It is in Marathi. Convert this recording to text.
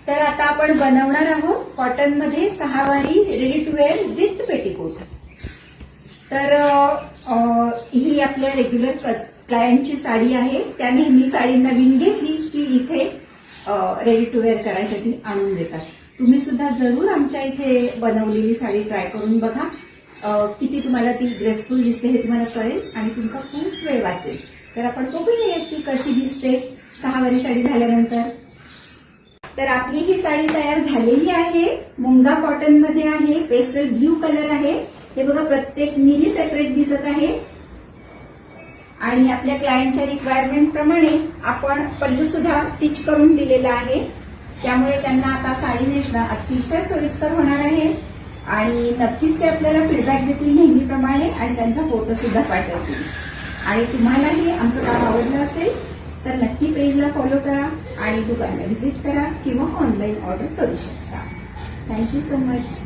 तर आता आपण बनवणार आहोत कॉटन मध्ये 6 वारी ready to wear with petticoat. तर ही आपल्या रेग्युलर क्लायंटची साडी आहे। त्याने मी साडी नवीन घेतली की इथे रेडी टू वेअर करायसाठी आणून देतात। तुम्ही सुद्धा जरूर आमच्या इथे बनवलेली साडी ट्राय करून बघा, किती तुम्हाला ती ग्रेसफुल दिसते हे तुम्हाला कळेल आणि तुमचा खूप वेळ वाचेल। तर आपण बघूया याची कशी दिसते 6 वारी साडी झाल्यानंतर। तर आपली ही साडी तयार झालेली आहे, मुंगा कॉटन मध्ये आहे, पेस्टल ब्ल्यू कलर आहे। हे बघा प्रत्येक नीली सेपरेट दिसत आहे आणि आपल्या क्लायंटच्या रिक्वायरमेंट प्रमाणे आपण पल्लू सुद्धा स्टिच करून दिलेला आहे। त्यामुळे त्यांना आता साडी नेसणं अतिशय सोयीस्कर होणार आहे आणि नक्कीच ते आपल्याला फीडबॅक देतील नेहमीप्रमाणे आणि त्यांचा फोटो सुद्धा पाठवतील। आणि तुम्हालाही आमचं काम आवडलं असेल तर नक्की पेजला फॉलो करा आणि दुकानला व्हिजिट करा किंवा ऑनलाईन ऑर्डर करू शकता। Thank you so much.